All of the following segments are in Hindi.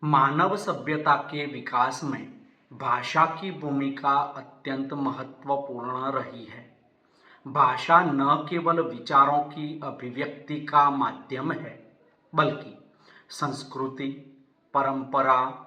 मानव सभ्यता के विकास में भाषा की भूमिका अत्यंत महत्वपूर्ण रही है। भाषा न केवल विचारों की अभिव्यक्ति का माध्यम है, बल्कि संस्कृति, परंपरा,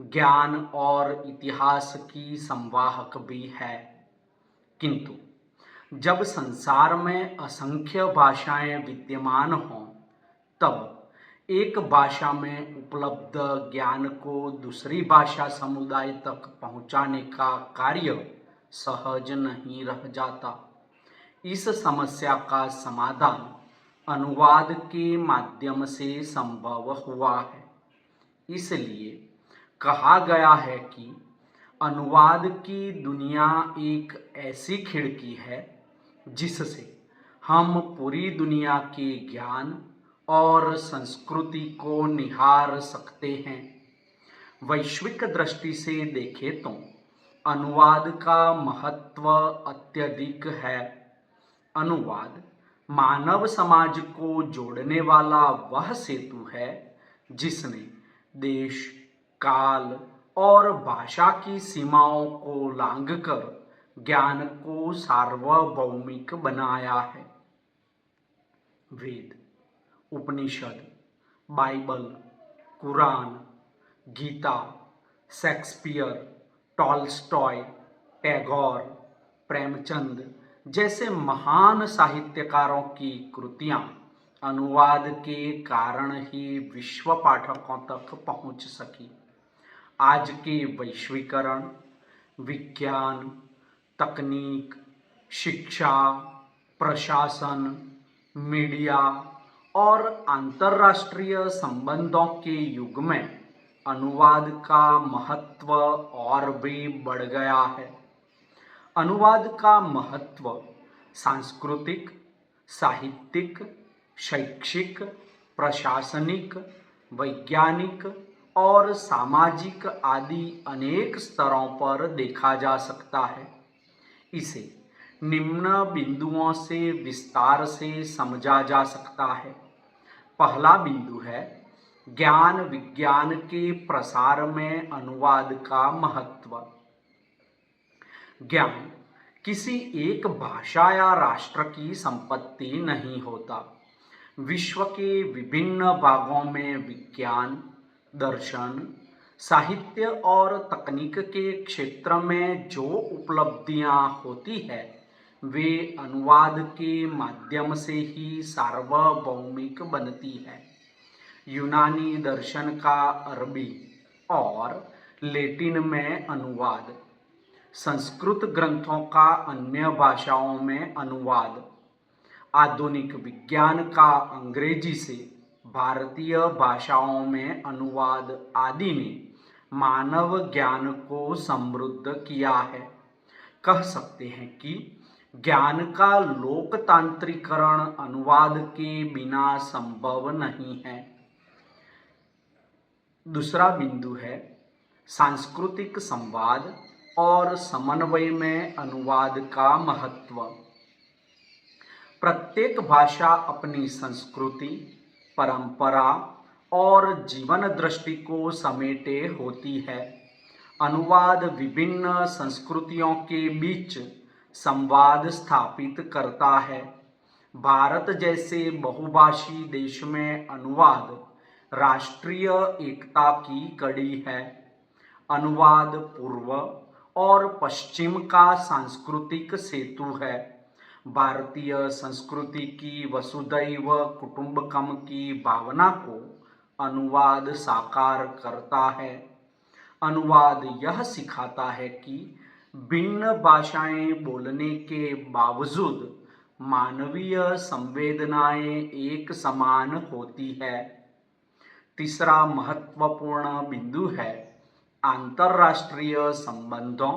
ज्ञान और इतिहास की संवाहक भी है। किंतु जब संसार में असंख्य भाषाएं विद्यमान हों, तब एक भाषा में उपलब्ध ज्ञान को दूसरी भाषा समुदाय तक पहुंचाने का कार्य सहज नहीं रह जाता। इस समस्या का समाधान अनुवाद के माध्यम से संभव हुआ है। इसलिए कहा गया है कि अनुवाद की दुनिया एक ऐसी खिड़की है जिससे हम पूरी दुनिया के ज्ञान और संस्कृति को निहार सकते हैं। वैश्विक दृष्टि से देखें तो अनुवाद का महत्व अत्यधिक है। अनुवाद मानव समाज को जोड़ने वाला वह सेतु है जिसने देश, काल और भाषा की सीमाओं को लांघकर ज्ञान को सार्वभौमिक बनाया है। Veda, Upanishad, Bible, Quran, Gita, Shakespeare, Tolstoy, Tagore, Premchand जैसे महान साहित्यकारों की कृतियां अनुवाद के कारण ही विश्व पाठकों तक पहुंच सकी। आज के वैश्वीकरण, विज्ञान, तकनीक, शिक्षा, प्रशासन, मीडिया और अंतर्राष्ट्रीय संबंधों के युग में अनुवाद का महत्व और भी बढ़ गया है। अनुवाद का महत्व सांस्कृतिक, साहित्यिक, शैक्षिक, प्रशासनिक, वैज्ञानिक और सामाजिक आदि अनेक स्तरों पर देखा जा सकता है। इसे निम्न बिंदुओं से विस्तार से समझा जा सकता है। पहला बिंदु है ज्ञान विज्ञान के प्रसार में अनुवाद का महत्व। ज्ञान किसी एक भाषा या राष्ट्र की संपत्ति नहीं होता। विश्व के विभिन्न भागों में विज्ञान, दर्शन, साहित्य और तकनीक के क्षेत्र में जो उपलब्धियां होती है, वे अनुवाद के माध्यम से ही सार्वभौमिक बनती है। यूनानी दर्शन का अरबी और लैटिन में अनुवाद, संस्कृत ग्रंथों का अन्य भाषाओं में अनुवाद, आधुनिक विज्ञान का अंग्रेजी से भारतीय भाषाओं में अनुवाद आदि ने मानव ज्ञान को समृद्ध किया है। कह सकते हैं कि ज्ञान का लोकतांत्रिकरण अनुवाद के बिना संभव नहीं है। दूसरा बिंदु है सांस्कृतिक संवाद और समन्वय में अनुवाद का महत्व। प्रत्येक भाषा अपनी संस्कृति, परंपरा और जीवन दृष्टि को समेटे होती है। अनुवाद विभिन्न संस्कृतियों के बीच संवाद स्थापित करता है। भारत जैसे बहुभाषी देश में अनुवाद राष्ट्रीय एकता की कड़ी है। अनुवाद पूर्व और पश्चिम का सांस्कृतिक सेतु है। भारतीय संस्कृति की वसुधैव कुटुंबकम की भावना को अनुवाद साकार करता है। अनुवाद यह सिखाता है कि भिन्न भाषाएं बोलने के बावजूद मानवीय संवेदनाएं एक समान होती है। तीसरा महत्वपूर्ण बिंदु है अंतर्राष्ट्रीय संबंधों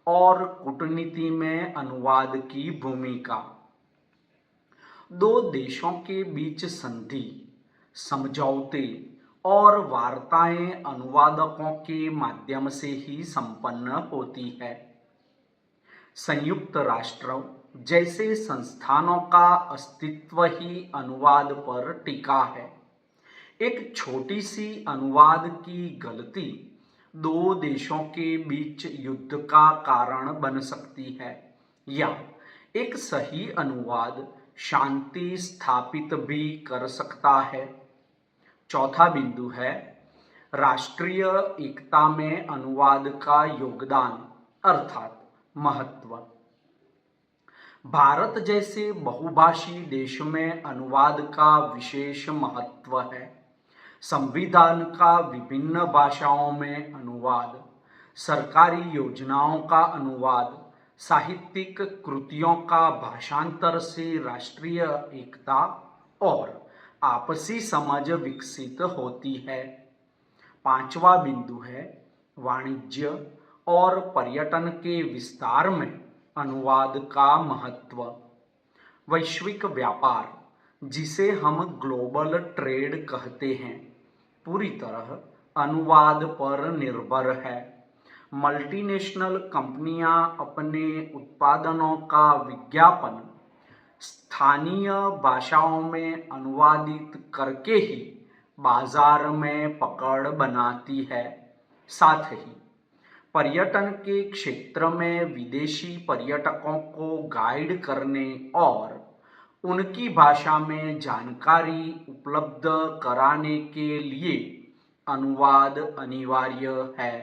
और कूटनीति में अनुवाद की भूमिका। दो देशों के बीच संधि, समझौते और वार्ताएं अनुवादकों के माध्यम से ही संपन्न होती है। संयुक्त राष्ट्र जैसे संस्थानों का अस्तित्व ही अनुवाद पर टिका है। एक छोटी सी अनुवाद की गलती दो देशों के बीच युद्ध का कारण बन सकती है, या एक सही अनुवाद शांति स्थापित भी कर सकता है। चौथा बिंदु है राष्ट्रीय एकता में अनुवाद का योगदान अर्थात महत्व। भारत जैसे बहुभाषी देश में अनुवाद का विशेष महत्व है। संविधान का विभिन्न भाषाओं में अनुवाद, सरकारी योजनाओं का अनुवाद, साहित्यिक कृतियों का भाषांतर से राष्ट्रीय एकता और आपसी समझ विकसित होती है। पांचवा बिंदु है वाणिज्य और पर्यटन के विस्तार में अनुवाद का महत्व। वैश्विक व्यापार, जिसे हम ग्लोबल ट्रेड कहते हैं, पूरी तरह अनुवाद पर निर्भर है। मल्टीनेशनल कंपनियां अपने उत्पादनों का विज्ञापन स्थानीय भाषाओं में अनुवादित करके ही बाजार में पकड़ बनाती है। साथ ही पर्यटन के क्षेत्र में विदेशी पर्यटकों को गाइड करने और उनकी भाषा में जानकारी उपलब्ध कराने के लिए अनुवाद अनिवार्य है।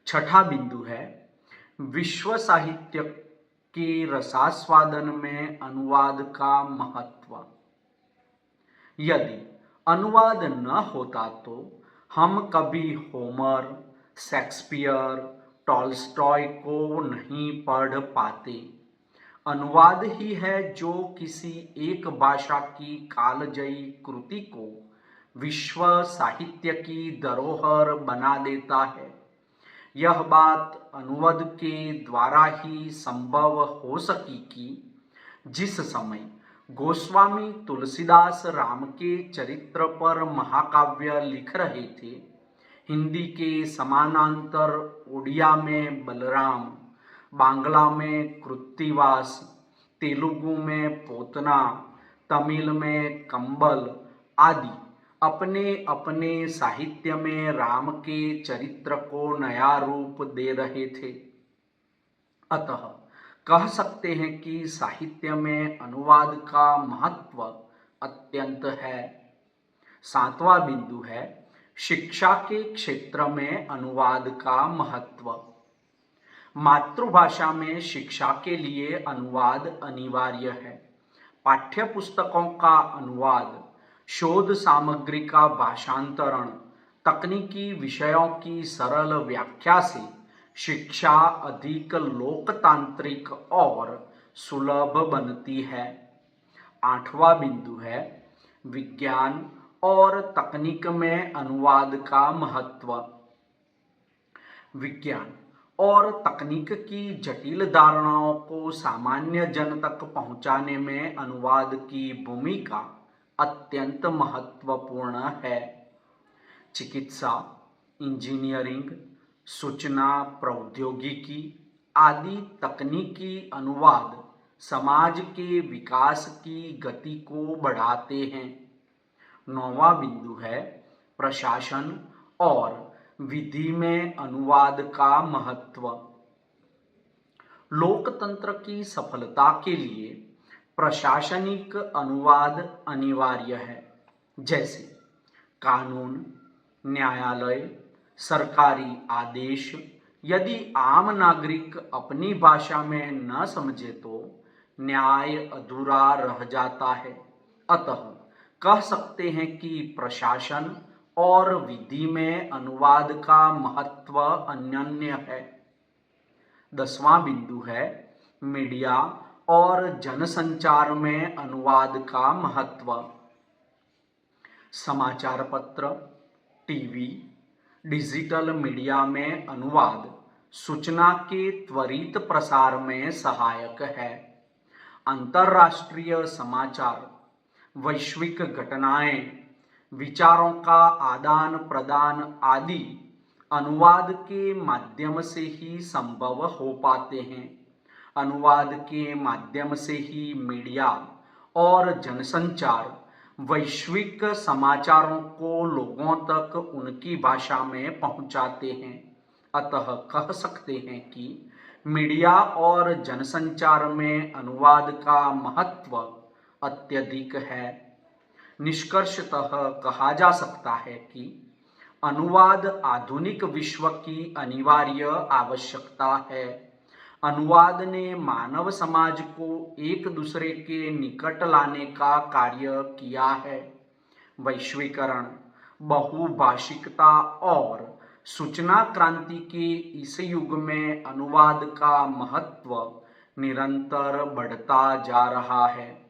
छठा बिंदु है विश्व साहित्य के रसास्वादन में अनुवाद का महत्व। यदि अनुवाद न होता तो हम कभी होमर, शेक्सपियर, टॉल्स्टॉय को नहीं पढ़ पाते। अनुवाद ही है जो किसी एक भाषा की कालजयी कृति को विश्व साहित्य की धरोहर बना देता है। यह बात अनुवाद के द्वारा ही संभव हो सकी कि जिस समय गोस्वामी तुलसीदास राम के चरित्र पर महाकाव्य लिख रहे थे, हिंदी के समानांतर उड़िया में बलराम, बांग्ला में कृत्तिवास, तेलुगु में पोतना, तमिल में कंबल आदि अपने अपने साहित्य में राम के चरित्र को नया रूप दे रहे थे। अतः कह सकते हैं कि साहित्य में अनुवाद का महत्व अत्यंत है। सातवां बिंदु है शिक्षा के क्षेत्र में अनुवाद का महत्व। मातृभाषा में शिक्षा के लिए अनुवाद अनिवार्य है। पाठ्य पुस्तकों का अनुवाद, शोध सामग्री का भाषांतरण, तकनीकी विषयों की सरल व्याख्या से शिक्षा अधिक लोकतांत्रिक और सुलभ बनती है। आठवां बिंदु है विज्ञान और तकनीक में अनुवाद का महत्व। विज्ञान और तकनीक की जटिल धारणाओं को सामान्य जन तक पहुंचाने में अनुवाद की भूमिका अत्यंत महत्वपूर्ण है। चिकित्सा, इंजीनियरिंग, सूचना प्रौद्योगिकी आदि तकनीकी अनुवाद समाज के विकास की गति को बढ़ाते हैं। नौवां बिंदु है प्रशासन और विधि में अनुवाद का महत्व। लोकतंत्र की सफलता के लिए प्रशासनिक अनुवाद अनिवार्य है, जैसे कानून, न्यायालय, सरकारी आदेश। यदि आम नागरिक अपनी भाषा में न समझे तो न्याय अधूरा रह जाता है। अतः कह सकते हैं कि प्रशासन और विधि में अनुवाद का महत्व अनन्य है। 10वां बिंदु है मीडिया और जनसंचार में अनुवाद का महत्व। समाचार पत्र, टीवी, डिजिटल मीडिया में अनुवाद सूचना के त्वरित प्रसार में सहायक है। अंतर्राष्ट्रीय समाचार, वैश्विक घटनाएं, विचारों का आदान प्रदान आदि अनुवाद के माध्यम से ही संभव हो पाते हैं। अनुवाद के माध्यम से ही मीडिया और जनसंचार वैश्विक समाचारों को लोगों तक उनकी भाषा में पहुंचाते हैं। अतः कह सकते हैं कि मीडिया और जनसंचार में अनुवाद का महत्व अत्यधिक है। निष्कर्षतः कहा जा सकता है कि अनुवाद आधुनिक विश्व की अनिवार्य आवश्यकता है। अनुवाद ने मानव समाज को एक दूसरे के निकट लाने का कार्य किया है। वैश्वीकरण, बहुभाषिकता और सूचना क्रांति के इस युग में अनुवाद का महत्व निरंतर बढ़ता जा रहा है।